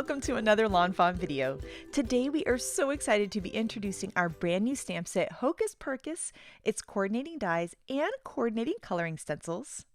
welcome to another lawnfawn video. Today we are so excited to be introducing our brand new stamp set, Hocus Purr-cus, its coordinating dies and coordinating coloring stencils.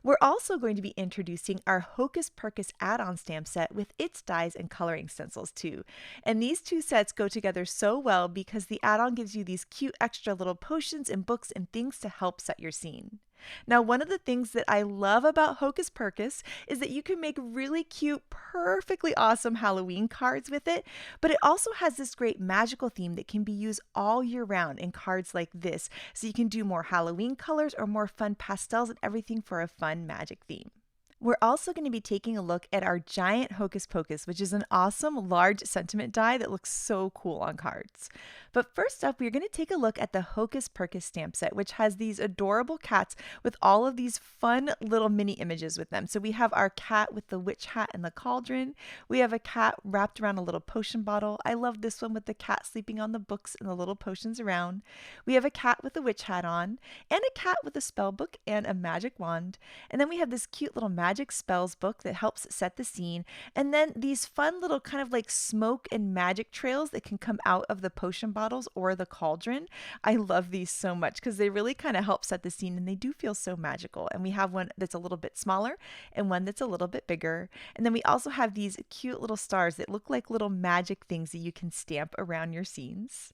We're also going to be introducing our Hocus Purr-cus add-on stamp set with its dies and coloring stencils too. And these two sets go together so well because the add-on gives you these cute extra little potions and books and things to help set your scene. Now, one of the things that I love about Hocus Purr-cus is that you can make really cute, perfectly awesome Halloween cards with it, but it also has this great magical theme that can be used all year round in cards like this. So you can do more Halloween colors or more fun pastels and everything for a fun magic theme. We're also going to be taking a look at our giant Hocus Pocus, which is an awesome large sentiment die that looks so cool on cards. But first up, we're going to take a look at the Hocus Purr-cus stamp set, which has these adorable cats with all of these fun little mini images with them. So we have our cat with the witch hat and the cauldron. We have a cat wrapped around a little potion bottle. I love this one with the cat sleeping on the books and the little potions around. We have a cat with the witch hat on, and a cat with a spell book and a magic wand. And then we have this cute little magic spells book that helps set the scene, and then these fun little kind of like smoke and magic trails that can come out of the potion bottles or the cauldron. I love these so much because they really kind of help set the scene and they do feel so magical. And we have one that's a little bit smaller and one that's a little bit bigger. And then we also have these cute little stars that look like little magic things that you can stamp around your scenes.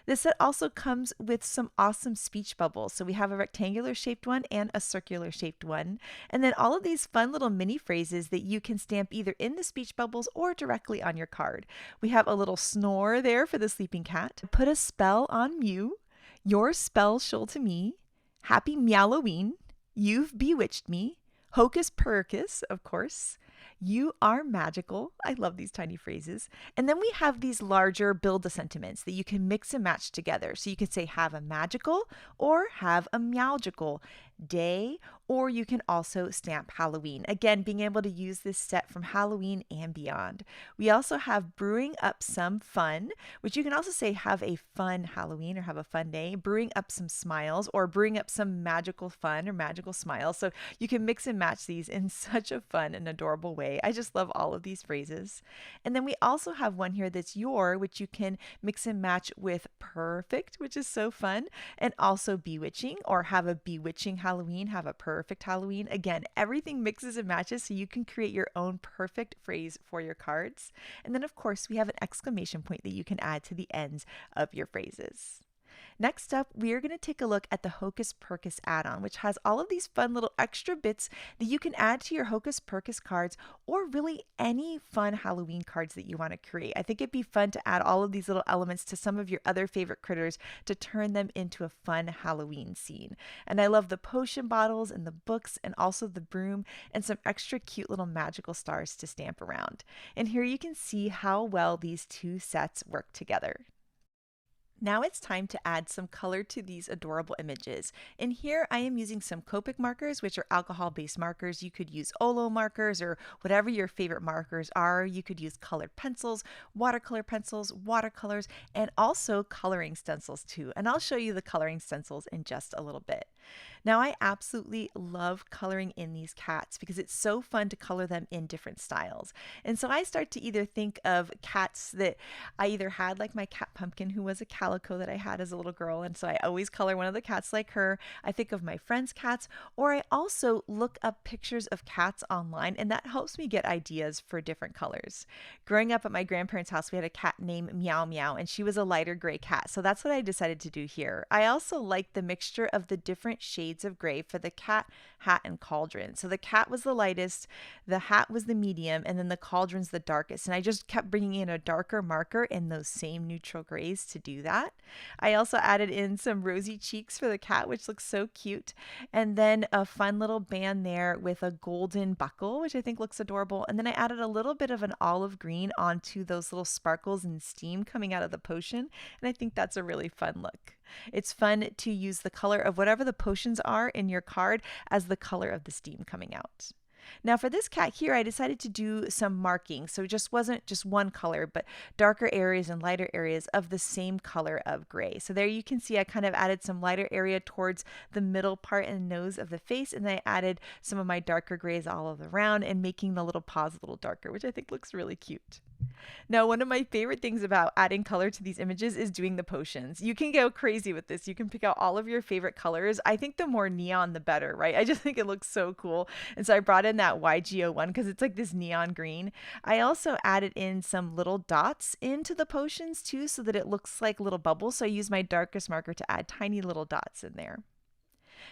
This set also comes with some awesome speech bubbles. So we have a rectangular shaped one and a circular shaped one. And then all of these fun little mini phrases that you can stamp either in the speech bubbles or directly on your card. We have a little snore there for the sleeping cat. Put a spell on Mew. Your spell shall to me. Happy Meowloween. You've bewitched me. Hocus Purr-cus, of course. You are magical. I love these tiny phrases. And then we have these larger build-a-sentiments that you can mix and match together. So you can say have a magical or have a meowgical day, or you can also stamp Halloween. Again, being able to use this set from Halloween and beyond. We also have brewing up some fun, which you can also say have a fun Halloween or have a fun day, brewing up some smiles or brewing up some magical fun or magical smiles. So you can mix and match these in such a fun and adorable way. I just love all of these phrases. And then we also have one here that's your, which you can mix and match with perfect, which is so fun, and also bewitching or have a bewitching Halloween, have a perfect Halloween. Again, everything mixes and matches so you can create your own perfect phrase for your cards. And then of course we have an exclamation point that you can add to the ends of your phrases. Next up, we are going to take a look at the Hocus Purr-cus add-on, which has all of these fun little extra bits that you can add to your Hocus Purr-cus cards or really any fun Halloween cards that you want to create. I think it'd be fun to add all of these little elements to some of your other favorite critters to turn them into a fun Halloween scene. And I love the potion bottles and the books and also the broom and some extra cute little magical stars to stamp around. And here you can see how well these two sets work together. Now it's time to add some color to these adorable images. And here I am using some Copic markers, which are alcohol-based markers. You could use Olo markers or whatever your favorite markers are. You could use colored pencils, watercolors, and also coloring stencils too. And I'll show you the coloring stencils in just a little bit. Now I absolutely love coloring in these cats because it's so fun to color them in different styles. And so I start to either think of cats that I either had, like my cat Pumpkin, who was a calico that I had as a little girl, and so I always color one of the cats like her. I think of my friends' cats, or I also look up pictures of cats online, and that helps me get ideas for different colors. Growing up at my grandparents' house, we had a cat named Meow Meow, and she was a lighter gray cat, so that's what I decided to do here. I also like the mixture of the different shades of gray for the cat, hat, and cauldron. So the cat was the lightest, the hat was the medium, and then the cauldron's the darkest. And I just kept bringing in a darker marker in those same neutral grays to do that. I also added in some rosy cheeks for the cat, which looks so cute. And then a fun little band there with a golden buckle, which I think looks adorable. And then I added a little bit of an olive green onto those little sparkles and steam coming out of the potion. And I think that's a really fun look. It's fun to use the color of whatever the potions are in your card as the color of the steam coming out. Now for this cat here, I decided to do some marking. So it just wasn't just one color, but darker areas and lighter areas of the same color of gray. So there you can see I kind of added some lighter area towards the middle part and nose of the face. And then I added some of my darker grays all around and making the little paws a little darker, which I think looks really cute. Now, one of my favorite things about adding color to these images is doing the potions. You can go crazy with this. You can pick out all of your favorite colors. I think the more neon, the better, right? I just think it looks so cool. And so I brought in that YG01 because it's like this neon green. I also added in some little dots into the potions too so that it looks like little bubbles. So I used my darkest marker to add tiny little dots in there.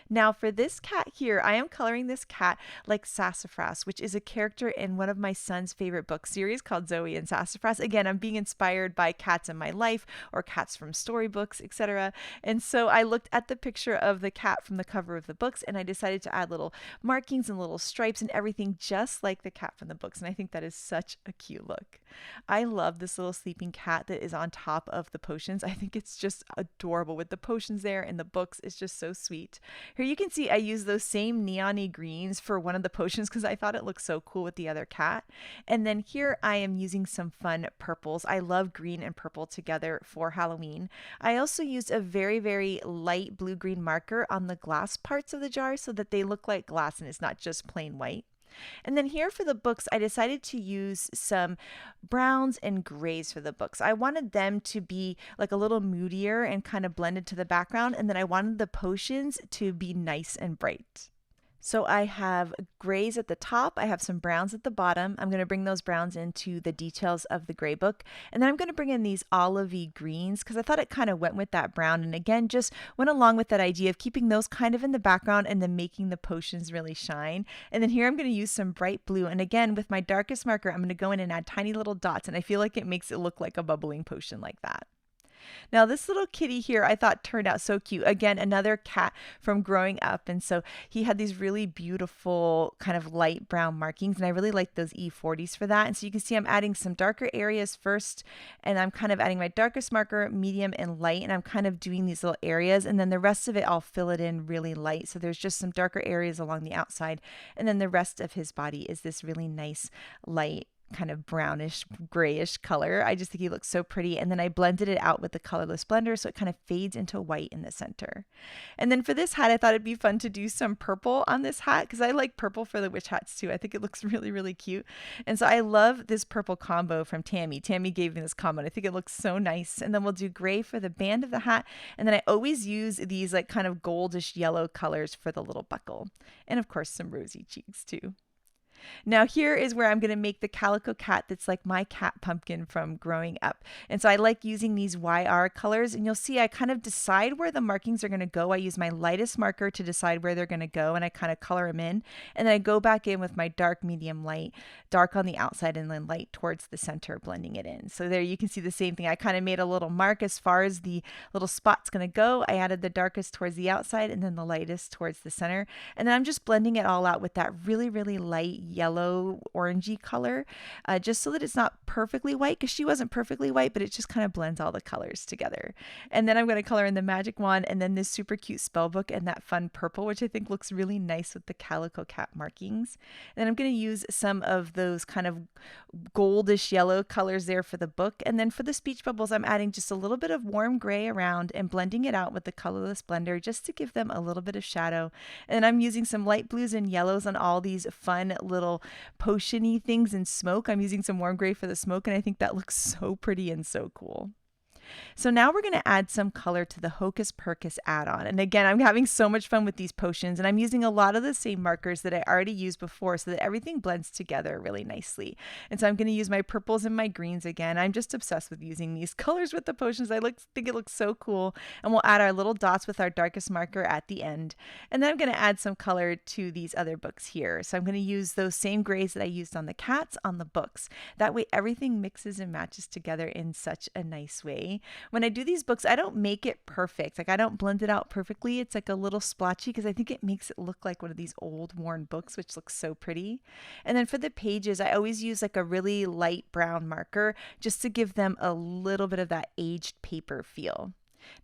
Now for this cat here, I am coloring this cat like Sassafras, which is a character in one of my son's favorite book series called Zoe and Sassafras. Again, I'm being inspired by cats in my life or cats from storybooks, etc. And so I looked at the picture of the cat from the cover of the books and I decided to add little markings and little stripes and everything just like the cat from the books. And I think that is such a cute look. I love this little sleeping cat that is on top of the potions. I think it's just adorable with the potions there and the books. It's just so sweet. Here you can see I used those same neon-y greens for one of the potions because I thought it looked so cool with the other cat. And then here I am using some fun purples. I love green and purple together for Halloween. I also used a very, very light blue-green marker on the glass parts of the jar so that they look like glass and it's not just plain white. And then here for the books, I decided to use some browns and grays for the books. I wanted them to be like a little moodier and kind of blended to the background. And then I wanted the potions to be nice and bright. So I have grays at the top, I have some browns at the bottom. I'm going to bring those browns into the details of the gray book. And then I'm going to bring in these olivey greens because I thought it kind of went with that brown. And again, just went along with that idea of keeping those kind of in the background and then making the potions really shine. And then here I'm going to use some bright blue. And again, with my darkest marker, I'm going to go in and add tiny little dots. And I feel like it makes it look like a bubbling potion like that. Now, this little kitty here I thought turned out so cute. Again, another cat from growing up. And so he had these really beautiful kind of light brown markings. And I really like those E40s for that. And so you can see I'm adding some darker areas first. And I'm kind of adding my darkest marker, medium, and light. And I'm kind of doing these little areas. And then the rest of it, I'll fill it in really light. So there's just some darker areas along the outside. And then the rest of his body is this really nice light kind of brownish grayish color. I just think he looks so pretty. And then I blended it out with the colorless blender so it kind of fades into white in the center. And then for this hat, I thought it'd be fun to do some purple on this hat because I like purple for the witch hats too. I think it looks really, really cute. And so I love this purple combo from Tammy. Tammy gave me this combo and I think it looks so nice. And then we'll do gray for the band of the hat. And then I always use these like kind of goldish yellow colors for the little buckle. And of course some rosy cheeks too. Now here is where I'm going to make the calico cat that's like my cat pumpkin from growing up. And so I like using these YR colors and you'll see I kind of decide where the markings are going to go. I use my lightest marker to decide where they're going to go and I kind of color them in. And then I go back in with my dark, medium, light, dark on the outside and then light towards the center, blending it in. So there you can see the same thing. I kind of made a little mark as far as the little spot's going to go. I added the darkest towards the outside and then the lightest towards the center. And then I'm just blending it all out with that really, really light yellow orangey color just so that it's not perfectly white because she wasn't perfectly white, but it just kind of blends all the colors together. And then I'm going to color in the magic wand and then this super cute spell book and that fun purple, which I think looks really nice with the calico cat markings. And then I'm going to use some of those kind of goldish yellow colors there for the book. And then for the speech bubbles, I'm adding just a little bit of warm gray around and blending it out with the colorless blender just to give them a little bit of shadow. And then I'm using some light blues and yellows on all these fun little potion-y things in smoke. I'm using some warm gray for the smoke and I think that looks so pretty and so cool. So now we're going to add some color to the Hocus Purr-cus add-on. And again, I'm having so much fun with these potions and I'm using a lot of the same markers that I already used before so that everything blends together really nicely. And so I'm going to use my purples and my greens again. I'm just obsessed with using these colors with the potions. I think it looks so cool. And we'll add our little dots with our darkest marker at the end. And then I'm going to add some color to these other books here. So I'm going to use those same grays that I used on the cats on the books. That way everything mixes and matches together in such a nice way. When I do these books, I don't make it perfect. Like I don't blend it out perfectly. It's like a little splotchy because I think it makes it look like one of these old worn books, which looks so pretty. And then for the pages, I always use like a really light brown marker just to give them a little bit of that aged paper feel.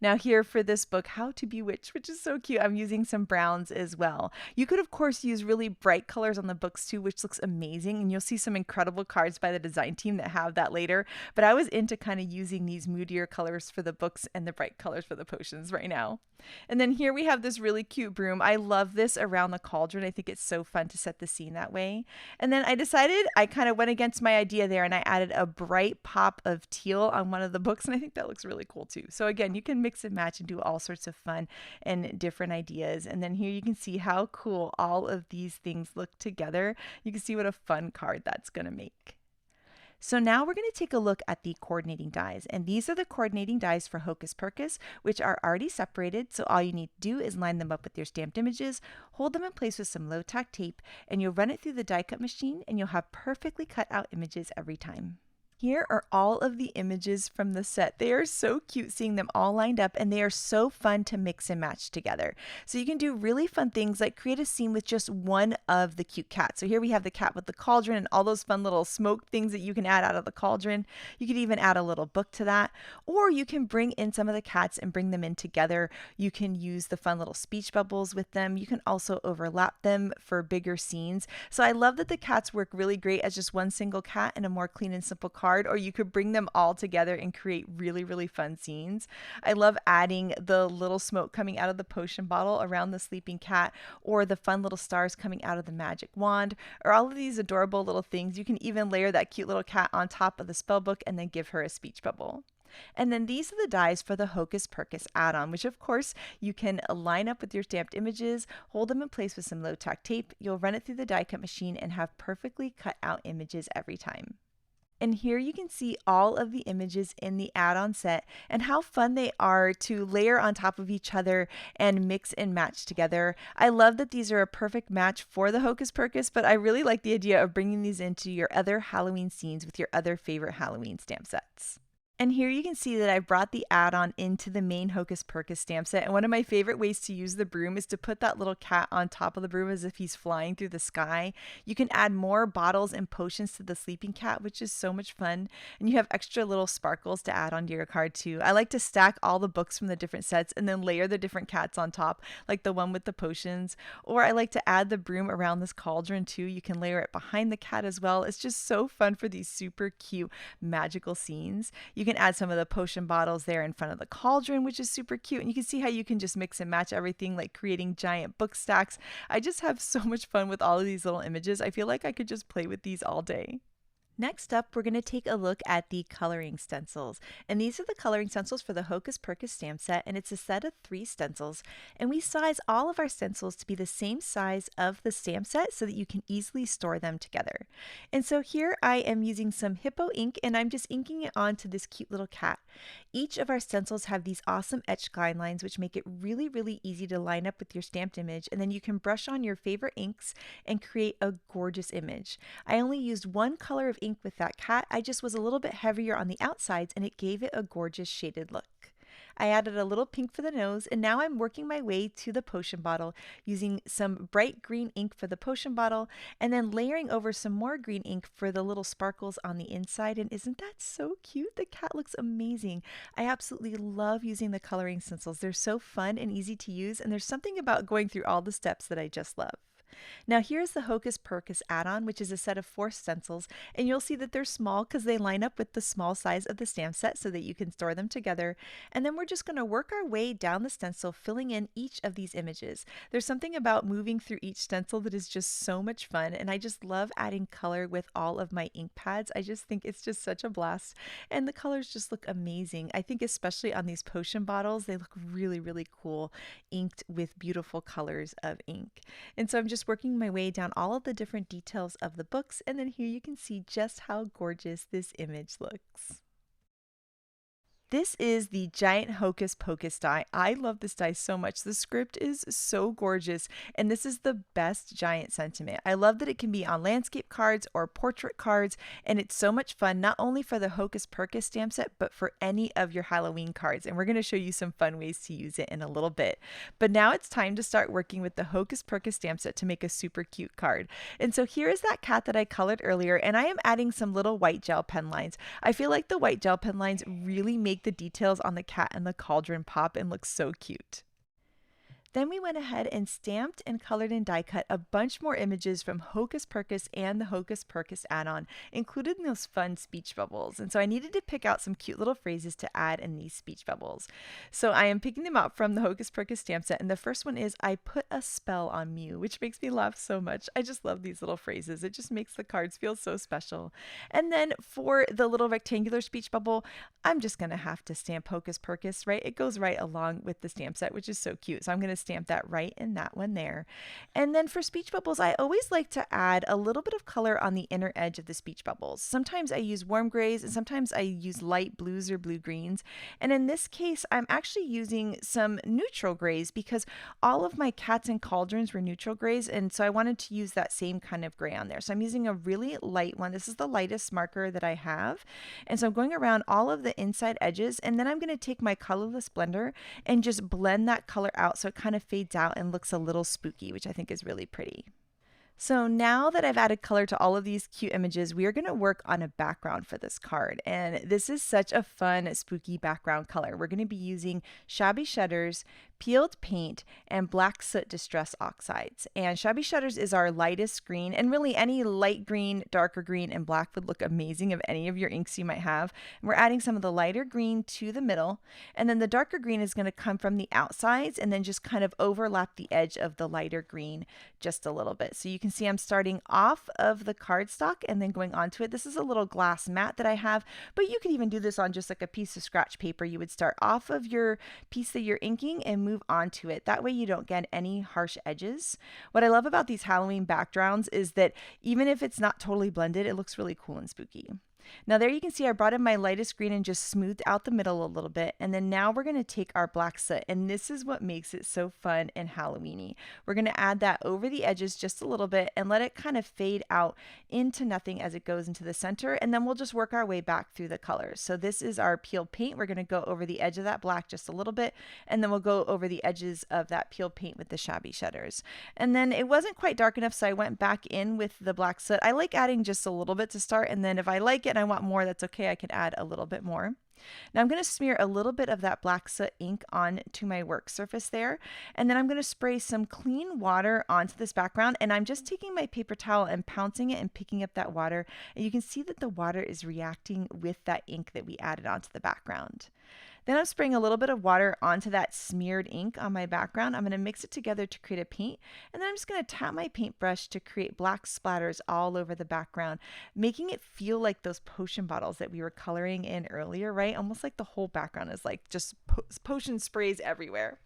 Now here for this book, How to Bewitch, which is so cute, I'm using some browns as well. You could of course use really bright colors on the books too, which looks amazing, and you'll see some incredible cards by the design team that have that later, but I was into kind of using these moodier colors for the books and the bright colors for the potions right now. And then here we have this really cute broom. I love this around the cauldron. I think it's so fun to set the scene that way. And then I decided I kind of went against my idea there and I added a bright pop of teal on one of the books, and I think that looks really cool too. So again, you can mix and match and do all sorts of fun and different ideas. And then here you can see how cool all of these things look together. You can see what a fun card that's going to make. So now we're going to take a look at the coordinating dies, and these are the coordinating dies for Hocus Purr-cus, which are already separated, so all you need to do is line them up with your stamped images, hold them in place with some low tack tape, and you'll run it through the die cut machine and you'll have perfectly cut out images every time. Here are all of the images from the set. They are so cute seeing them all lined up, and they are so fun to mix and match together. So you can do really fun things like create a scene with just one of the cute cats. So here we have the cat with the cauldron and all those fun little smoke things that you can add out of the cauldron. You could even add a little book to that, or you can bring in some of the cats and bring them in together. You can use the fun little speech bubbles with them. You can also overlap them for bigger scenes. So I love that the cats work really great as just one single cat in a more clean and simple card, or you could bring them all together and create really, really fun scenes. I love adding the little smoke coming out of the potion bottle around the sleeping cat, or the fun little stars coming out of the magic wand, or all of these adorable little things. You can even layer that cute little cat on top of the spell book and then give her a speech bubble. And then these are the dies for the Hocus Purr-cus add-on, which of course you can line up with your stamped images, hold them in place with some low tack tape. You'll run it through the die cut machine and have perfectly cut out images every time. And here you can see all of the images in the add-on set and how fun they are to layer on top of each other and mix and match together. I love that these are a perfect match for the Hocus Purr-cus, but I really like the idea of bringing these into your other Halloween scenes with your other favorite Halloween stamp sets. And here you can see that I brought the add-on into the main Hocus Purr-cus stamp set, and one of my favorite ways to use the broom is to put that little cat on top of the broom as if he's flying through the sky. You can add more bottles and potions to the sleeping cat, which is so much fun, and you have extra little sparkles to add onto your card too. I like to stack all the books from the different sets and then layer the different cats on top, like the one with the potions, or I like to add the broom around this cauldron too. You can layer it behind the cat as well. It's just so fun for these super cute magical scenes. You can add some of the potion bottles there in front of the cauldron, which is super cute. And you can see how you can just mix and match everything, like creating giant book stacks. I just have so much fun with all of these little images. I feel like I could just play with these all day. Next up, we're going to take a look at the coloring stencils. And these are the coloring stencils for the Hocus Purr-cus stamp set, and it's a set of 3 stencils. And we size all of our stencils to be the same size of the stamp set so that you can easily store them together. And so here I am using some hippo ink, and I'm just inking it onto this cute little cat. Each of our stencils have these awesome etched guidelines, which make it really, really easy to line up with your stamped image, and then you can brush on your favorite inks and create a gorgeous image. I only used one color of ink with that cat. I just was a little bit heavier on the outsides, and it gave it a gorgeous shaded look. I added a little pink for the nose, and now I'm working my way to the potion bottle using some bright green ink for the potion bottle and then layering over some more green ink for the little sparkles on the inside. And isn't that so cute? The cat looks amazing. I absolutely love using the coloring stencils. They're so fun and easy to use, and there's something about going through all the steps that I just love. Now here's the Hocus Purr-cus add-on, which is a set of 4 stencils, and you'll see that they're small because they line up with the small size of the stamp set so that you can store them together. And then we're just going to work our way down the stencil, filling in each of these images. There's something about moving through each stencil that is just so much fun, and I just love adding color with all of my ink pads. I just think it's just such a blast, and the colors just look amazing. I think especially on these potion bottles, they look really, really cool, inked with beautiful colors of ink. And so I'm just working my way down all of the different details of the books, and then here you can see just how gorgeous this image looks. This is the giant Hocus Pocus die. I love this die so much. The script is so gorgeous, and this is the best giant sentiment. I love that it can be on landscape cards or portrait cards, and it's so much fun, not only for the Hocus Purr-cus stamp set, but for any of your Halloween cards. And we're going to show you some fun ways to use it in a little bit. But now it's time to start working with the Hocus Purr-cus stamp set to make a super cute card. And so here is that cat that I colored earlier, and I am adding some little white gel pen lines. I feel like the white gel pen lines really make make the details on the cat and the cauldron pop and look so cute. Then we went ahead and stamped and colored and die cut a bunch more images from Hocus Purr-cus and the Hocus Purr-cus add-on, including those fun speech bubbles. And so I needed to pick out some cute little phrases to add in these speech bubbles. So I am picking them out from the Hocus Purr-cus stamp set. And the first one is, I put a spell on Mew, which makes me laugh so much. I just love these little phrases. It just makes the cards feel so special. And then for the little rectangular speech bubble, I'm just going to have to stamp Hocus Purr-cus, right? It goes right along with the stamp set, which is so cute. So I'm going to stamp that right in that one there. And then for speech bubbles, I always like to add a little bit of color on the inner edge of the speech bubbles. Sometimes I use warm grays and sometimes I use light blues or blue greens. And in this case, I'm actually using some neutral grays because all of my cats and cauldrons were neutral grays. And so I wanted to use that same kind of gray on there. So I'm using a really light one. This is the lightest marker that I have. And so I'm going around all of the inside edges, and then I'm going to take my colorless blender and just blend that color out so it kind of fades out and looks a little spooky, which I think is really pretty. So now that I've added color to all of these cute images, we are going to work on a background for this card. And this is such a fun, spooky background color. We're going to be using Shabby Shutters, peeled paint, and black soot distress oxides. And Shabby Shutters is our lightest green, and really any light green, darker green, and black would look amazing of any of your inks you might have. And we're adding some of the lighter green to the middle, and then the darker green is going to come from the outsides and then just kind of overlap the edge of the lighter green just a little bit. So you can see I'm starting off of the cardstock and then going onto it. This is a little glass mat that I have, but you could even do this on just like a piece of scratch paper. You would start off of your piece that you're inking and move onto it. That way you don't get any harsh edges. What I love about these Halloween backgrounds is that even if it's not totally blended, it looks really cool and spooky. Now there you can see I brought in my lightest green and just smoothed out the middle a little bit. And then now we're going to take our black soot, and this is what makes it so fun and Halloweeny. We're going to add that over the edges just a little bit and let it kind of fade out into nothing as it goes into the center. And then we'll just work our way back through the colors. So this is our peeled paint. We're going to go over the edge of that black just a little bit, and then we'll go over the edges of that peeled paint with the Shabby Shutters. And then it wasn't quite dark enough, so I went back in with the black soot. I like adding just a little bit to start, and then if I like it and I want more, that's okay. I can add a little bit more. Now I'm going to smear a little bit of that black soot ink onto my work surface there, and then I'm going to spray some clean water onto this background, and I'm just taking my paper towel and pouncing it and picking up that water, and you can see that the water is reacting with that ink that we added onto the background. Then I'm spraying a little bit of water onto that smeared ink on my background. I'm going to mix it together to create a paint, and then I'm just going to tap my paintbrush to create black splatters all over the background, making it feel like those potion bottles that we were coloring in earlier, right? Almost like the whole background is like just potion sprays everywhere.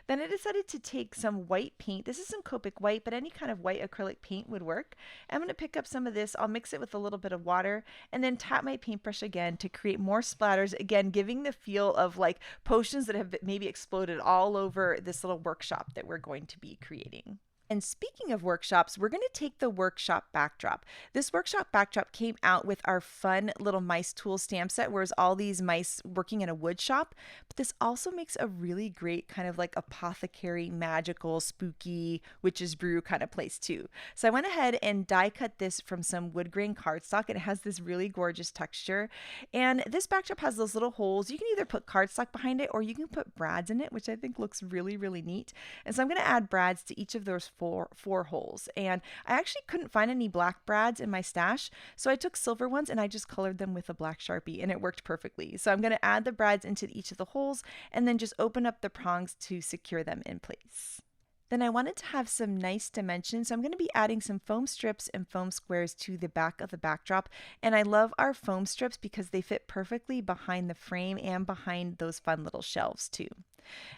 Then I decided to take some white paint. This is some Copic white, but any kind of white acrylic paint would work. I'm going to pick up some of this. I'll mix it with a little bit of water and then tap my paintbrush again to create more splatters, again giving the feel of like potions that have maybe exploded all over this little workshop that we're going to be creating. And speaking of workshops, we're going to take the workshop backdrop. This workshop backdrop came out with our fun little mice tool stamp set, where it's all these mice working in a wood shop. But this also makes a really great kind of like apothecary, magical, spooky, witch's brew kind of place too. So I went ahead and die cut this from some woodgrain cardstock. It has this really gorgeous texture. And this backdrop has those little holes. You can either put cardstock behind it or you can put brads in it, which I think looks really, really neat. And so I'm going to add brads to each of those four holes, and I actually couldn't find any black brads in my stash, so I took silver ones and I just colored them with a black Sharpie, and it worked perfectly. So I'm going to add the brads into each of the holes and then just open up the prongs to secure them in place. Then I wanted to have some nice dimensions, so I'm going to be adding some foam strips and foam squares to the back of the backdrop. And I love our foam strips because they fit perfectly behind the frame and behind those fun little shelves too.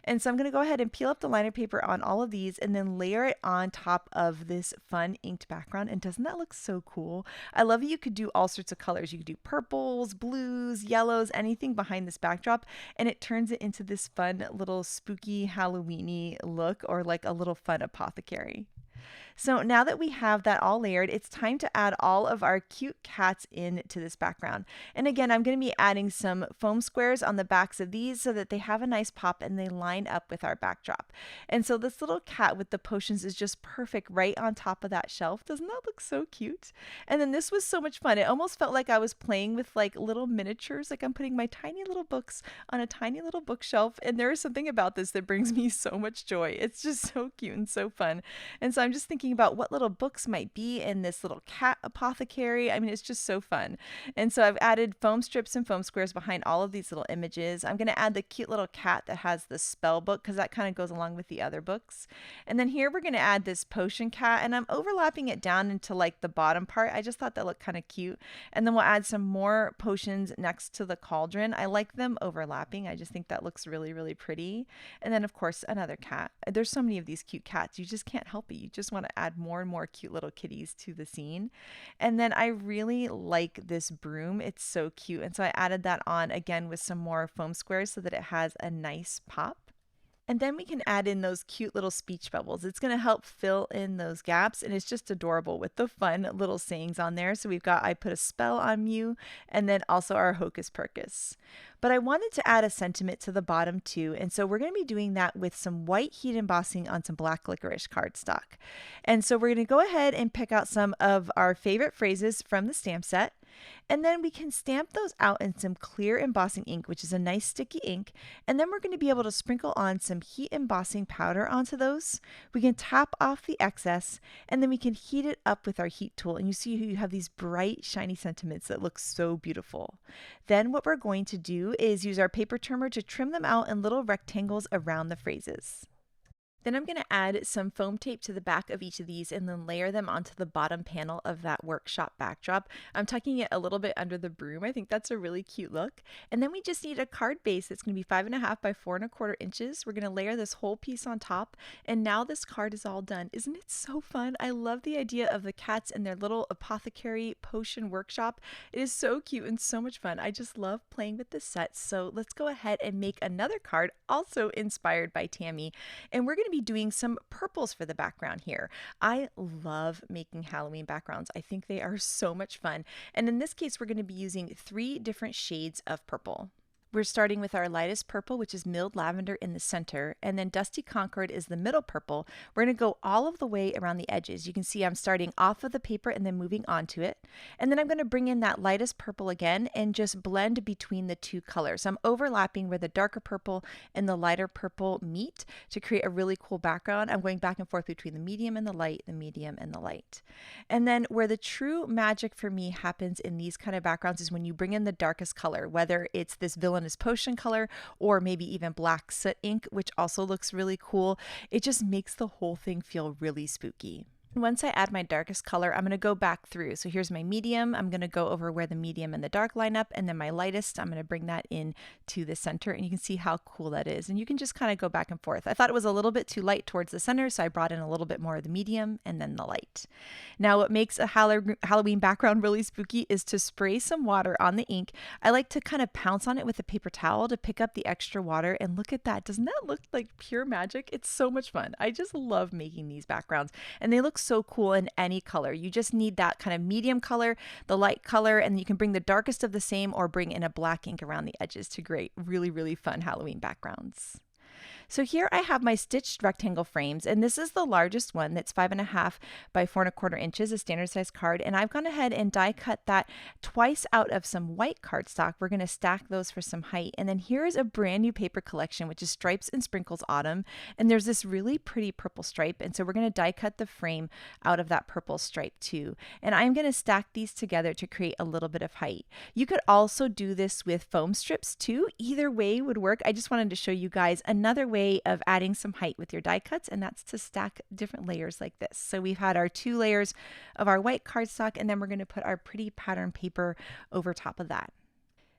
And so I'm going to go ahead and peel up the liner paper on all of these and then layer it on top of this fun inked background. And doesn't that look so cool? I love that you could do all sorts of colors. You could do purples, blues, yellows, anything behind this backdrop, and it turns it into this fun little spooky Halloweeny look, or like a little fun apothecary. So now that we have that all layered, it's time to add all of our cute cats into this background. And again, I'm going to be adding some foam squares on the backs of these so that they have a nice pop and they line up with our backdrop. And so this little cat with the potions is just perfect right on top of that shelf. Doesn't that look so cute? And then this was so much fun. It almost felt like I was playing with like little miniatures, like I'm putting my tiny little books on a tiny little bookshelf. And there is something about this that brings me so much joy. It's just so cute and so fun. And so I'm just thinking about what little books might be in this little cat apothecary. I mean, it's just so fun. And so I've added foam strips and foam squares behind all of these little images. I'm going to add the cute little cat that has the spell book because that kind of goes along with the other books. And then here we're going to add this potion cat, and I'm overlapping it down into like the bottom part. I just thought that looked kind of cute. And then we'll add some more potions next to the cauldron. I like them overlapping. I just think that looks really, really pretty. And then of course another cat. There's so many of these cute cats. You just can't help it. You just want to add more and more cute little kitties to the scene. And then I really like this broom. It's so cute. And so I added that on again with some more foam squares so that it has a nice pop. And then we can add in those cute little speech bubbles. It's going to help fill in those gaps, and it's just adorable with the fun little sayings on there. So we've got I put a spell on you, and then also our Hocus Purr-cus. But I wanted to add a sentiment to the bottom too, and so we're going to be doing that with some white heat embossing on some black licorice cardstock. And so we're going to go ahead and pick out some of our favorite phrases from the stamp set. And then we can stamp those out in some clear embossing ink, which is a nice sticky ink. And then we're going to be able to sprinkle on some heat embossing powder onto those. We can tap off the excess, and then we can heat it up with our heat tool. And you see you have these bright, shiny sentiments that look so beautiful. Then what we're going to do is use our paper trimmer to trim them out in little rectangles around the phrases. Then I'm going to add some foam tape to the back of each of these and then layer them onto the bottom panel of that workshop backdrop. I'm tucking it a little bit under the broom. I think that's a really cute look. And then we just need a card base that's going to be 5.5 by 4.25 inches. We're going to layer this whole piece on top. And now this card is all done. Isn't it so fun? I love the idea of the cats and their little apothecary potion workshop. It is so cute and so much fun. I just love playing with this set. So let's go ahead and make another card also inspired by Tammy. And we're going to be doing some purples for the background here. I love making Halloween backgrounds. I think they are so much fun. And in this case, we're going to be using 3 different shades of purple. We're starting with our lightest purple, which is milled lavender in the center, and then dusty concord is the middle purple. We're going to go all of the way around the edges. You can see I'm starting off of the paper and then moving onto it. And then I'm going to bring in that lightest purple again and just blend between the 2 colors. I'm overlapping where the darker purple and the lighter purple meet to create a really cool background. I'm going back and forth between the medium and the light, the medium and the light. And then where the true magic for me happens in these kind of backgrounds is when you bring in the darkest color, whether it's this villainous potion color or maybe even black soot ink, which also looks really cool. It just makes the whole thing feel really spooky. Once I add my darkest color, I'm going to go back through. So here's my medium. I'm going to go over where the medium and the dark line up, and then my lightest, I'm going to bring that in to the center, and you can see how cool that is. And you can just kind of go back and forth. I thought it was a little bit too light towards the center, so I brought in a little bit more of the medium and then the light. Now, what makes a Halloween background really spooky is to spray some water on the ink. I like to kind of pounce on it with a paper towel to pick up the extra water, and look at that. Doesn't that look like pure magic? It's so much fun. I just love making these backgrounds, and they look so cool in any color. You just need that kind of medium color, the light color, and you can bring the darkest of the same or bring in a black ink around the edges to create really, really fun Halloween backgrounds. So here I have my stitched rectangle frames, and this is the largest one that's 5.5 by 4.25 inches, a standard size card. And I've gone ahead and die cut that twice out of some white cardstock. We're going to stack those for some height. And then here is a brand new paper collection, which is Stripes and Sprinkles Autumn. And there's this really pretty purple stripe. And so we're going to die cut the frame out of that purple stripe too. And I'm going to stack these together to create a little bit of height. You could also do this with foam strips too. Either way would work. I just wanted to show you guys another way of adding some height with your die cuts, and that's to stack different layers like this. So we've had our 2 layers of our white cardstock, and then we're going to put our pretty pattern paper over top of that.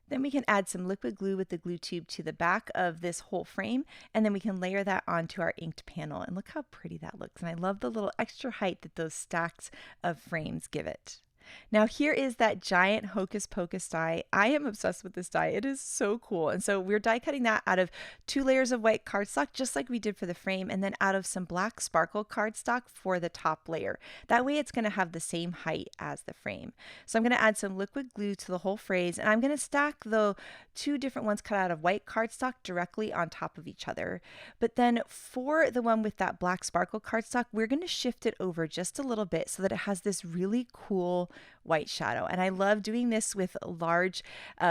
Then we can add some liquid glue with the glue tube to the back of this whole frame, and then we can layer that onto our inked panel. And look how pretty that looks. And I love the little extra height that those stacks of frames give it. Now here is that giant Hocus Pocus die. I am obsessed with this die. It is so cool. And so we're die cutting that out of 2 layers of white cardstock, just like we did for the frame, and then out of some black sparkle cardstock for the top layer. That way it's going to have the same height as the frame. So I'm going to add some liquid glue to the whole phrase, and I'm going to stack the 2 different ones cut out of white cardstock directly on top of each other. But then for the one with that black sparkle cardstock, we're going to shift it over just a little bit so that it has this really cool white shadow. And I love doing this with large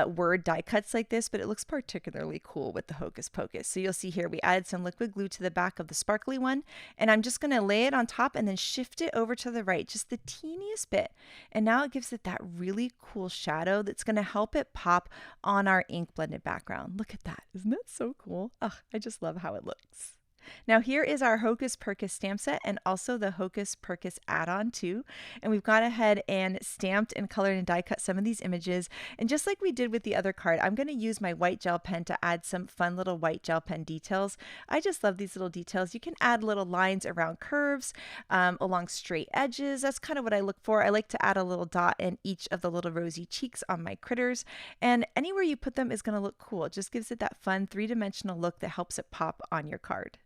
word die cuts like this, but it looks particularly cool with the Hocus Pocus. So you'll see here we added some liquid glue to the back of the sparkly one, and I'm just going to lay it on top and then shift it over to the right just the teeniest bit. And now it gives it that really cool shadow that's going to help it pop on our ink blended background. Look at that. Isn't that so cool? Ugh, I just love how it looks. Now here is our Hocus Purr-cus stamp set and also the Hocus Purr-cus add-on too. And we've gone ahead and stamped and colored and die cut some of these images. And just like we did with the other card, I'm going to use my white gel pen to add some fun little white gel pen details. I just love these little details. You can add little lines around curves, along straight edges. That's kind of what I look for. I like to add a little dot in each of the little rosy cheeks on my critters. And anywhere you put them is going to look cool. It just gives it that fun 3-dimensional look that helps it pop on your card.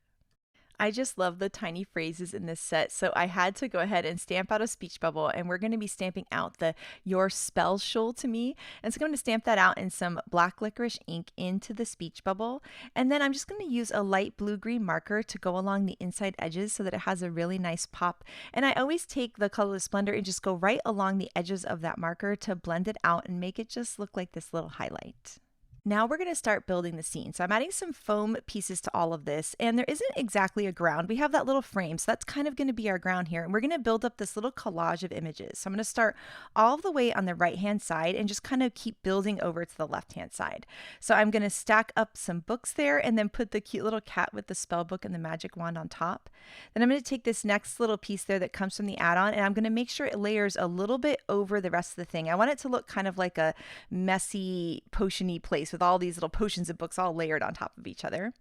I just love the tiny phrases in this set, so I had to go ahead and stamp out a speech bubble, and we're going to be stamping out the Your Spell Shoal to me. And so I'm going to stamp that out in some black licorice ink into the speech bubble. And then I'm just going to use a light blue-green marker to go along the inside edges so that it has a really nice pop. And I always take the colorless blender and just go right along the edges of that marker to blend it out and make it just look like this little highlight. Now we're going to start building the scene. So I'm adding some foam pieces to all of this, and there isn't exactly a ground. We have that little frame, so that's kind of going to be our ground here. And we're going to build up this little collage of images. So I'm going to start all the way on the right-hand side and just kind of keep building over to the left-hand side. So I'm going to stack up some books there and then put the cute little cat with the spell book and the magic wand on top. Then I'm going to take this next little piece there that comes from the add-on, and I'm going to make sure it layers a little bit over the rest of the thing. I want it to look kind of like a messy, potion-y place with all these little potions and books all layered on top of each other.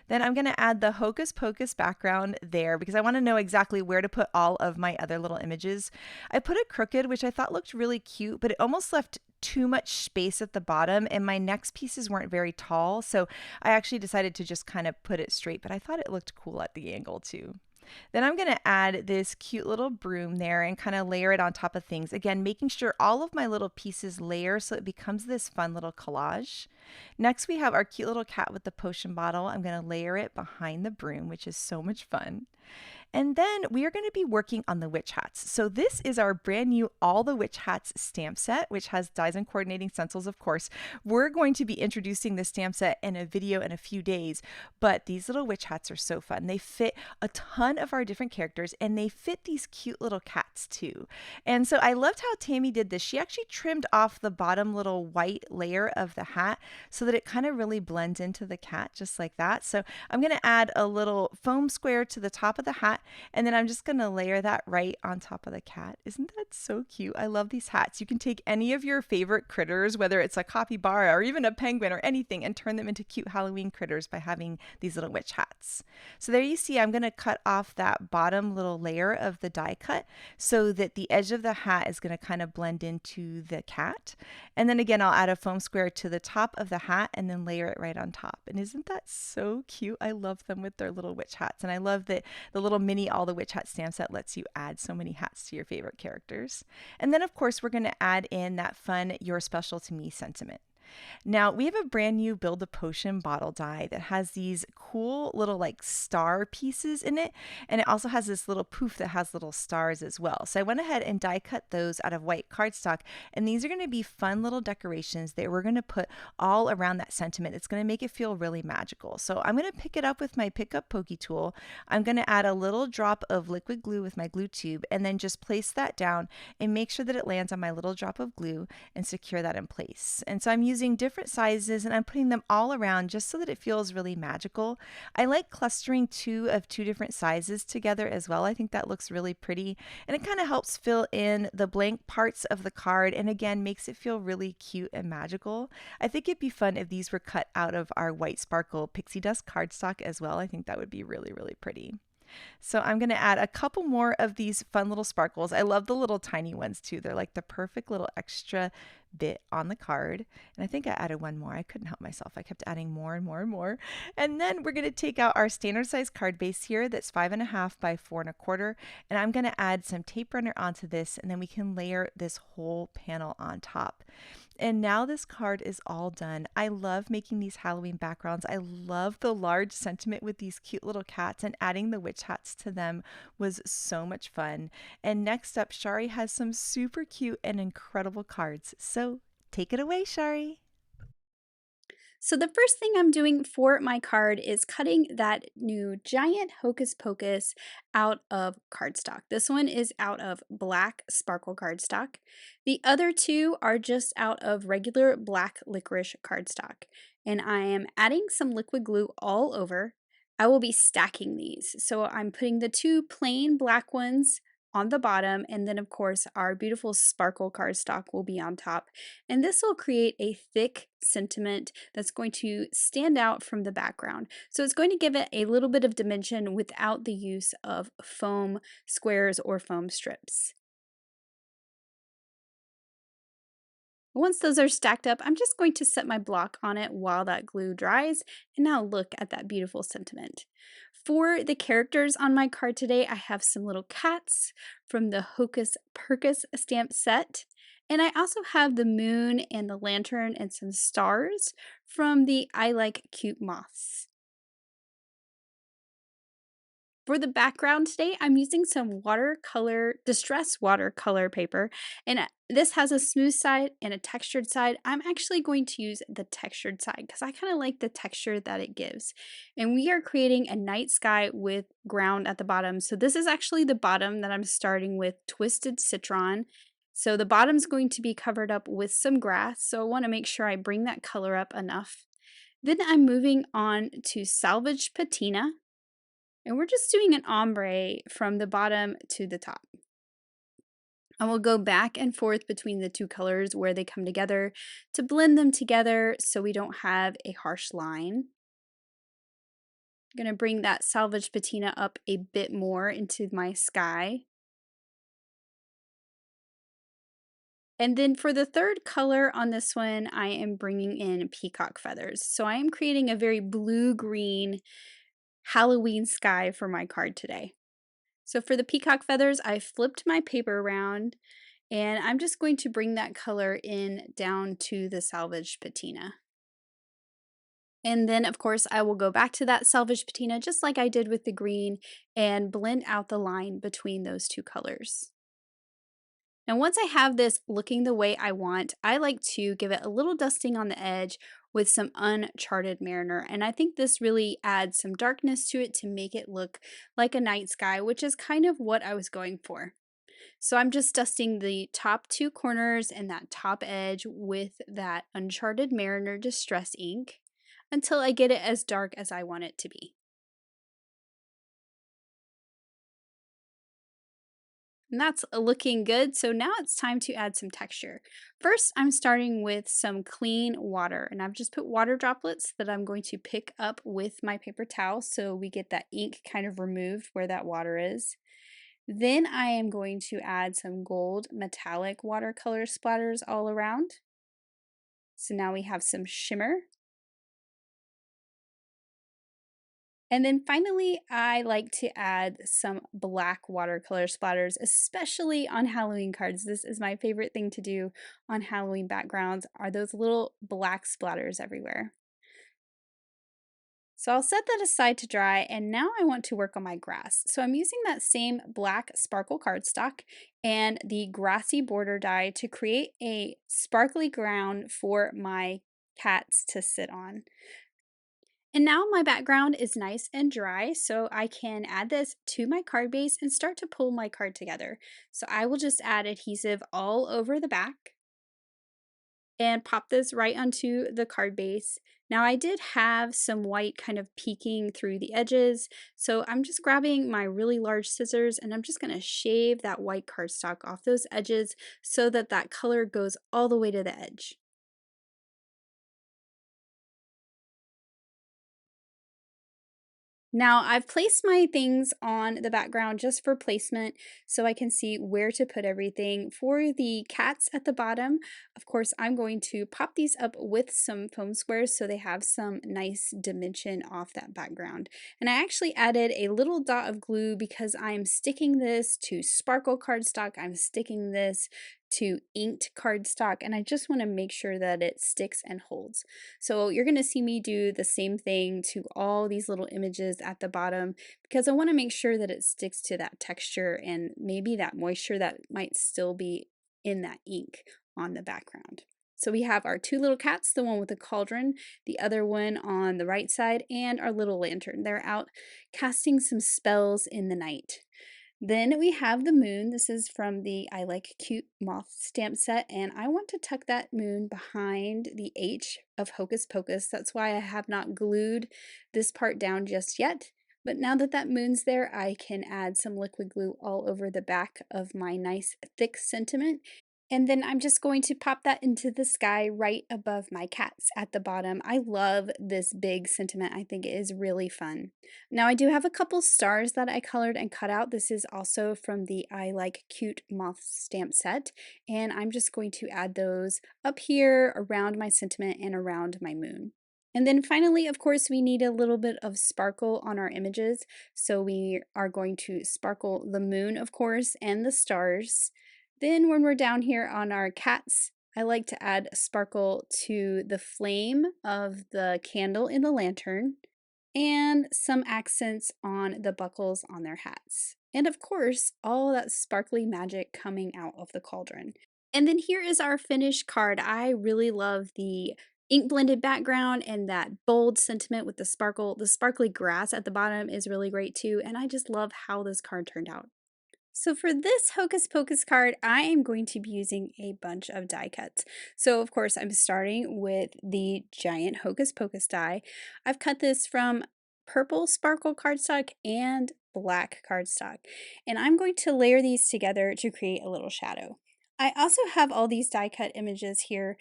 Then I'm going to add the Hocus Pocus background there because I want to know exactly where to put all of my other little images. I put it crooked, which I thought looked really cute, but it almost left too much space at the bottom, and my next pieces weren't very tall, so I actually decided to just kind of put it straight, but I thought it looked cool at the angle too. Then I'm going to add this cute little broom there and kind of layer it on top of things. Again, making sure all of my little pieces layer so it becomes this fun little collage. Next, we have our cute little cat with the potion bottle. I'm going to layer it behind the broom, which is so much fun. And then we are going to be working on the witch hats. So this is our brand new All the Witch Hats stamp set, which has dies and coordinating stencils, of course. We're going to be introducing this stamp set in a video in a few days, but these little witch hats are so fun. They fit a ton of our different characters, and they fit these cute little cats too. And so I loved how Tammy did this. She actually trimmed off the bottom little white layer of the hat so that it kind of really blends into the cat just like that. So I'm going to add a little foam square to the top of the hat, and then I'm just going to layer that right on top of the cat. Isn't that so cute? I love these hats. You can take any of your favorite critters, whether it's a capybara or even a penguin or anything, and turn them into cute Halloween critters by having these little witch hats. So there you see, I'm going to cut off that bottom little layer of the die cut so that the edge of the hat is going to kind of blend into the cat. And then again, I'll add a foam square to the top of the hat and then layer it right on top. And isn't that so cute? I love them with their little witch hats. And I love that the little mini All the Witch Hat stamp set lets you add so many hats to your favorite characters. And then of course, we're going to add in that fun You're Special to Me sentiment. Now we have a brand new Build a Potion bottle die that has these cool little like star pieces in it, and it also has this little poof that has little stars as well. So I went ahead and die cut those out of white cardstock, and these are going to be fun little decorations that we're going to put all around that sentiment. It's going to make it feel really magical. So I'm going to pick it up with my pick up pokey tool. I'm going to add a little drop of liquid glue with my glue tube and then just place that down and make sure that it lands on my little drop of glue and secure that in place. And so I'm using different sizes and I'm putting them all around just so that it feels really magical. I like clustering two different sizes together as well. I think that looks really pretty, and it kind of helps fill in the blank parts of the card and again makes it feel really cute and magical. I think it'd be fun if these were cut out of our white sparkle pixie dust cardstock as well. I think that would be really, really pretty. So I'm going to add a couple more of these fun little sparkles. I love the little tiny ones too. They're like the perfect little extra bit on the card. And I think I added one more. I couldn't help myself. I kept adding more and more and more. And then we're going to take out our standard size card base here that's 5.5 by 4.25. And I'm going to add some tape runner onto this, and then we can layer this whole panel on top. And now this card is all done. I love making these Halloween backgrounds. I love the large sentiment with these cute little cats, and adding the witch hats to them was so much fun. And next up, Shari has some super cute and incredible cards. So take it away, Shari. So the first thing I'm doing for my card is cutting that new giant Hocus Pocus out of cardstock. This one is out of black sparkle cardstock. The other two are just out of regular black licorice cardstock. And I am adding some liquid glue all over. I will be stacking these. So I'm putting the two plain black ones on the bottom, and then of course our beautiful sparkle cardstock will be on top. And this will create a thick sentiment that's going to stand out from the background. So it's going to give it a little bit of dimension without the use of foam squares or foam strips. Once those are stacked up, I'm just going to set my block on it while that glue dries, and now look at that beautiful sentiment. For the characters on my card today, I have some little cats from the Hocus Purr-cus stamp set, and I also have the moon and the lantern and some stars from the I Like Cute Moths. For the background today, I'm using some watercolor, distress watercolor paper, and this has a smooth side and a textured side. I'm actually going to use the textured side because I kind of like the texture that it gives. And we are creating a night sky with ground at the bottom. So this is actually the bottom that I'm starting with twisted citron. So the bottom's going to be covered up with some grass. So I want to make sure I bring that color up enough. Then I'm moving on to salvage patina. And we're just doing an ombre from the bottom to the top. I will go back and forth between the two colors where they come together to blend them together so we don't have a harsh line. I'm going to bring that salvage patina up a bit more into my sky. And then for the third color on this one, I am bringing in peacock feathers. So I am creating a very blue-green Halloween sky for my card today. So for the peacock feathers, I flipped my paper around, and I'm just going to bring that color in down to the salvage patina. And then of course I will go back to that salvage patina just like I did with the green and blend out the line between those two colors. Now once I have this looking the way I want, I like to give it a little dusting on the edge with some uncharted mariner, and I think this really adds some darkness to it to make it look like a night sky, which is kind of what I was going for. So I'm just dusting the top two corners and that top edge with that Uncharted Mariner Distress ink until I get it as dark as I want it to be. And that's looking good, so now it's time to add some texture. First, I'm starting with some clean water, and I've just put water droplets that I'm going to pick up with my paper towel so we get that ink kind of removed where that water is. Then I am going to add some gold metallic watercolor splatters all around. So now we have some shimmer. And then finally, I like to add some black watercolor splatters, especially on Halloween cards. This is my favorite thing to do on Halloween backgrounds, are those little black splatters everywhere. So I'll set that aside to dry, and now I want to work on my grass. So I'm using that same black sparkle cardstock and the Grassy border die to create a sparkly ground for my cats to sit on. And now my background is nice and dry, so I can add this to my card base and start to pull my card together. So I will just add adhesive all over the back and pop this right onto the card base. Now I did have some white kind of peeking through the edges, so I'm just grabbing my really large scissors and I'm just going to shave that white cardstock off those edges so that that color goes all the way to the edge. Now, I've placed my things on the background just for placement so I can see where to put everything. For the cats at the bottom, of course, I'm going to pop these up with some foam squares so they have some nice dimension off that background. And I actually added a little dot of glue because I'm sticking this to sparkle cardstock. I'm sticking this to inked cardstock, and I just want to make sure that it sticks and holds. So you're going to see me do the same thing to all these little images at the bottom because I want to make sure that it sticks to that texture and maybe that moisture that might still be in that ink on the background. So we have our two little cats, the one with the cauldron, the other one on the right side, and our little lantern. They're out casting some spells in the night. Then we have the moon. This is from the I Like Cute Moth stamp set, and I want to tuck that moon behind the H of Hocus Pocus. That's why I have not glued this part down just yet. But now that that moon's there, I can add some liquid glue all over the back of my nice thick sentiment, and then I'm just going to pop that into the sky right above my cats at the bottom. I love this big sentiment. I think it is really fun. Now I do have a couple stars that I colored and cut out. This is also from the I Like Cute Moth stamp set. And I'm just going to add those up here around my sentiment and around my moon. And then finally, of course, we need a little bit of sparkle on our images. So we are going to sparkle the moon, of course, and the stars. Then when we're down here on our cats, I like to add sparkle to the flame of the candle in the lantern and some accents on the buckles on their hats. And of course, all that sparkly magic coming out of the cauldron. And then here is our finished card. I really love the ink blended background and that bold sentiment with the sparkle. The sparkly grass at the bottom is really great too. And I just love how this card turned out. So for this Hocus Pocus card, I am going to be using a bunch of die cuts. So of course I'm starting with the giant Hocus Pocus die. I've cut this from purple sparkle cardstock and black cardstock. And I'm going to layer these together to create a little shadow. I also have all these die cut images here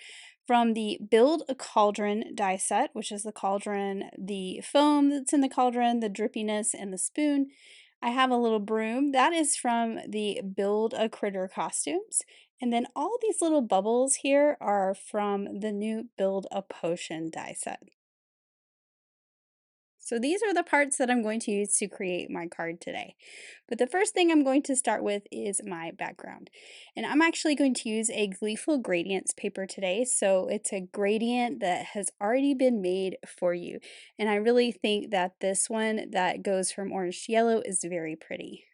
from the Build-a-Cauldron die set, which is the cauldron, the foam that's in the cauldron, the drippiness, and the spoon. I have a little broom. That is from the Build-A-Critter costumes. And then all these little bubbles here are from the new Build-A-Potion die set. So these are the parts that I'm going to use to create my card today. But the first thing I'm going to start with is my background. And I'm actually going to use a Gleeful Gradients paper today. So it's a gradient that has already been made for you. And I really think that this one that goes from orange to yellow is very pretty.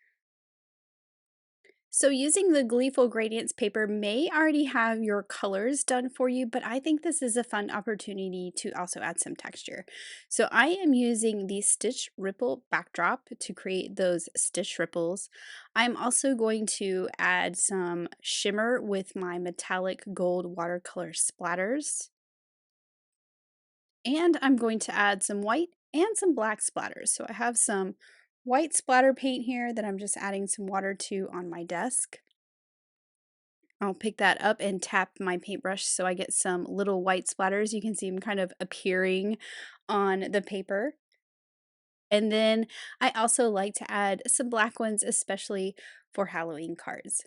So using the Gleeful Gradients paper may already have your colors done for you, but I think this is a fun opportunity to also add some texture. So I am using the Stitch Ripple backdrop to create those stitch ripples. I'm also going to add some shimmer with my metallic gold watercolor splatters. And I'm going to add some white and some black splatters. So I have some white splatter paint here that I'm just adding some water to on my desk. I'll pick that up and tap my paintbrush so I get some little white splatters. You can see them kind of appearing on the paper. And then I also like to add some black ones, especially for Halloween cards.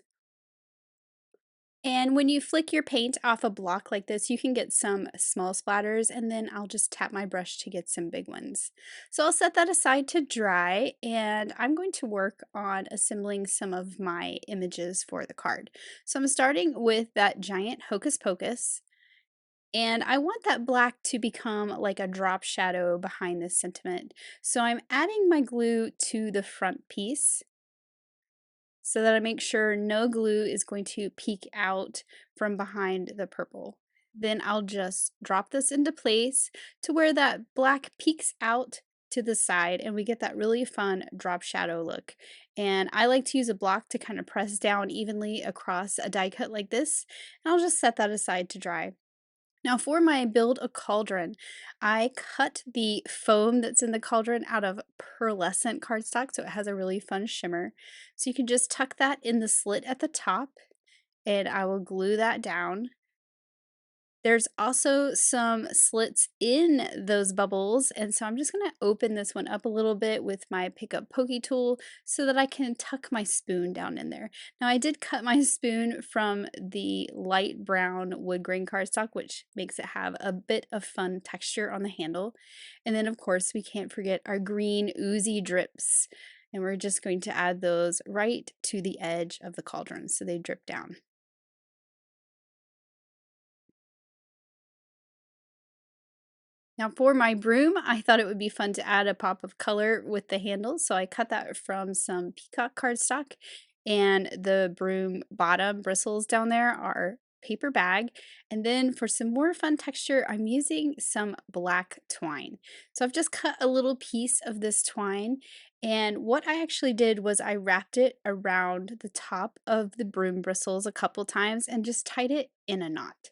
And when you flick your paint off a block like this, you can get some small splatters, and then I'll just tap my brush to get some big ones. So I'll set that aside to dry, and I'm going to work on assembling some of my images for the card. So I'm starting with that giant Hocus Pocus, and I want that black to become like a drop shadow behind this sentiment. So I'm adding my glue to the front piece so that I make sure no glue is going to peek out from behind the purple. Then I'll just drop this into place to where that black peeks out to the side and we get that really fun drop shadow look. And I like to use a block to kind of press down evenly across a die cut like this. And I'll just set that aside to dry. Now for my build-a-cauldron, I cut the foam that's in the cauldron out of pearlescent cardstock, so it has a really fun shimmer. So you can just tuck that in the slit at the top, and I will glue that down. There's also some slits in those bubbles, and so I'm just gonna open this one up a little bit with my pick up pokey tool so that I can tuck my spoon down in there. Now I did cut my spoon from the light brown wood grain cardstock, which makes it have a bit of fun texture on the handle. And then of course we can't forget our green oozy drips. And we're just going to add those right to the edge of the cauldron so they drip down. Now for my broom, I thought it would be fun to add a pop of color with the handle, so I cut that from some peacock cardstock, and the broom bottom bristles down there are paper bag. And then for some more fun texture, I'm using some black twine. So I've just cut a little piece of this twine, and what I actually did was I wrapped it around the top of the broom bristles a couple times and just tied it in a knot.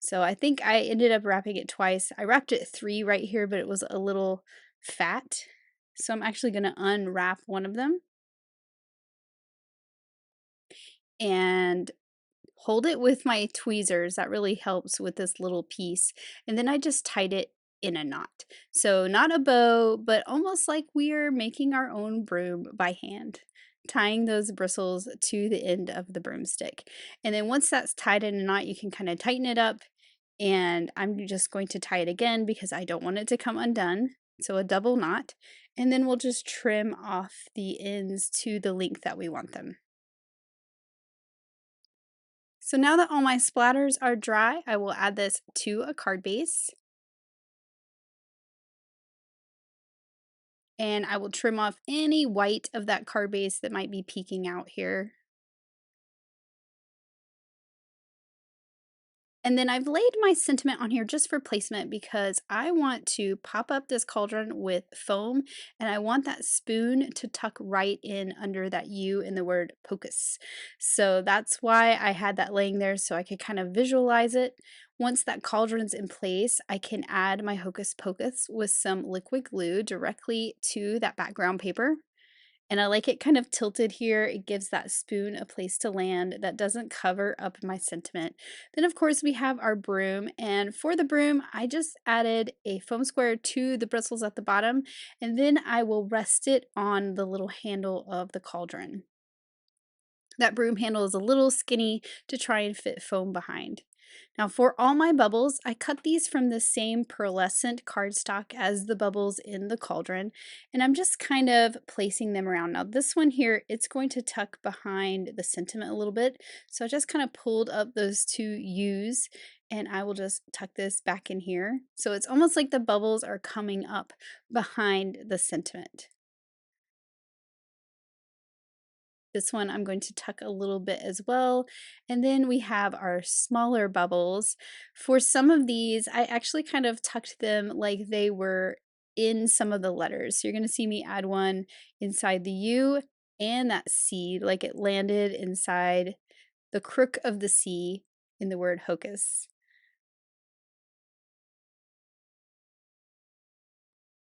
So I think I ended up wrapping it twice. I wrapped it 3 right here, but it was a little fat. So I'm actually gonna unwrap one of them and hold it with my tweezers. That really helps with this little piece. And then I just tied it in a knot. So not a bow, but almost like we are making our own broom by hand, tying those bristles to the end of the broomstick. And then once that's tied in a knot, you can kind of tighten it up. And I'm just going to tie it again because I don't want it to come undone. So a double knot. And then we'll just trim off the ends to the length that we want them. So now that all my splatters are dry, I will add this to a card base. And I will trim off any white of that card base that might be peeking out here. And then I've laid my sentiment on here just for placement because I want to pop up this cauldron with foam, and I want that spoon to tuck right in under that U in the word Pocus. So that's why I had that laying there so I could kind of visualize it. Once that cauldron's in place, I can add my Hocus Pocus with some liquid glue directly to that background paper. And I like it kind of tilted here. It gives that spoon a place to land that doesn't cover up my sentiment. Then of course we have our broom, and for the broom I just added a foam square to the bristles at the bottom, and then I will rest it on the little handle of the cauldron. That broom handle is a little skinny to try and fit foam behind. Now for all my bubbles, I cut these from the same pearlescent cardstock as the bubbles in the cauldron, and I'm just kind of placing them around. Now this one here, it's going to tuck behind the sentiment a little bit, so I just kind of pulled up those two U's, and I will just tuck this back in here. So it's almost like the bubbles are coming up behind the sentiment. This one I'm going to tuck a little bit as well. And then we have our smaller bubbles. For some of these, I actually kind of tucked them like they were in some of the letters. So you're going to see me add one inside the U and that C, like it landed inside the crook of the C in the word hocus.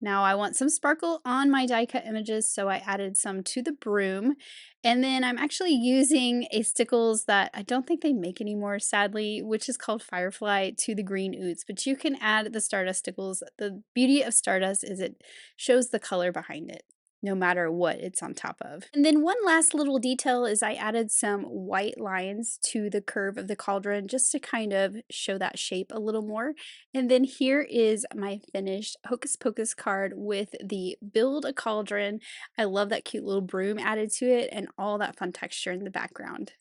Now I want some sparkle on my die cut images, so I added some to the broom. And then I'm actually using a stickles that I don't think they make anymore, sadly, which is called Firefly, to the green ooze. But you can add the Stardust stickles. The beauty of Stardust is it shows the color behind it, no matter what it's on top of. And then one last little detail is I added some white lines to the curve of the cauldron just to kind of show that shape a little more. And then here is my finished Hocus Pocus card with the build-a-cauldron. I love that cute little broom added to it and all that fun texture in the background.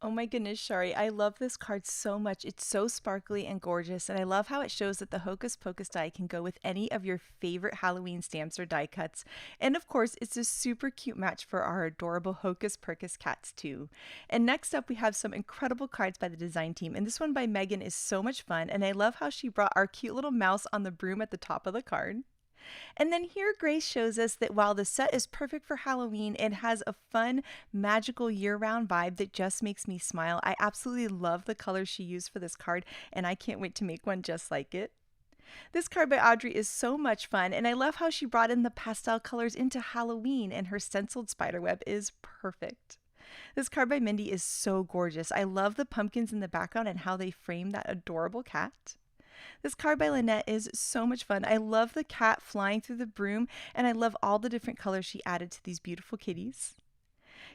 Oh my goodness, Shari, I love this card so much. It's so sparkly and gorgeous, and I love how it shows that the Hocus Pocus die can go with any of your favorite Halloween stamps or die cuts. And of course, it's a super cute match for our adorable Hocus Purr-cus cats too. And next up, we have some incredible cards by the design team, and this one by Megan is so much fun, and I love how she brought our cute little mouse on the broom at the top of the card. And then here Grace shows us that while the set is perfect for Halloween, it has a fun, magical year-round vibe that just makes me smile. I absolutely love the colors she used for this card, and I can't wait to make one just like it. This card by Audrey is so much fun, and I love how she brought in the pastel colors into Halloween, and her stenciled spiderweb is perfect. This card by Mindy is so gorgeous. I love the pumpkins in the background and how they frame that adorable cat. This card by Lynette is so much fun. I love the cat flying through the broom, and I love all the different colors she added to these beautiful kitties.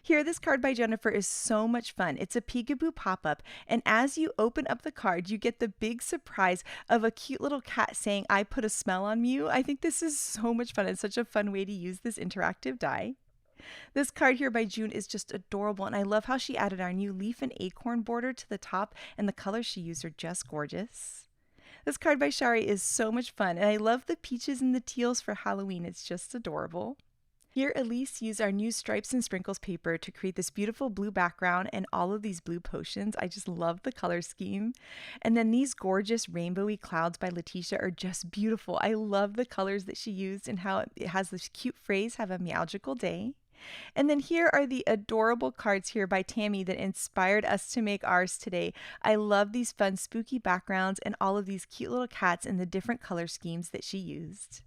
Here, this card by Jennifer is so much fun. It's a peekaboo pop-up, and as you open up the card, you get the big surprise of a cute little cat saying, "I put a smell on you." I think this is so much fun. It's such a fun way to use this interactive die. This card here by June is just adorable, and I love how she added our new leaf and acorn border to the top, and the colors she used are just gorgeous. This card by Shari is so much fun, and I love the peaches and the teals for Halloween. It's just adorable. Here, Elise used our new stripes and sprinkles paper to create this beautiful blue background and all of these blue potions. I just love the color scheme. And then these gorgeous rainbowy clouds by Letitia are just beautiful. I love the colors that she used and how it has this cute phrase, "Have a magical day." And then here are the adorable cards here by Tammy that inspired us to make ours today. I love these fun spooky backgrounds and all of these cute little cats and the different color schemes that she used.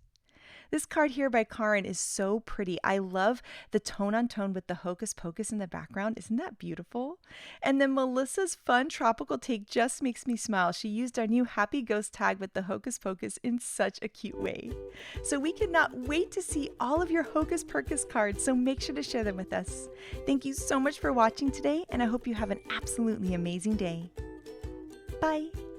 This card here by Karin is so pretty. I love the tone on tone with the Hocus Pocus in the background. Isn't that beautiful? And then Melissa's fun tropical take just makes me smile. She used our new Happy Ghost tag with the Hocus Pocus in such a cute way. So we cannot wait to see all of your Hocus Purr-cus cards, so make sure to share them with us. Thank you so much for watching today, and I hope you have an absolutely amazing day. Bye!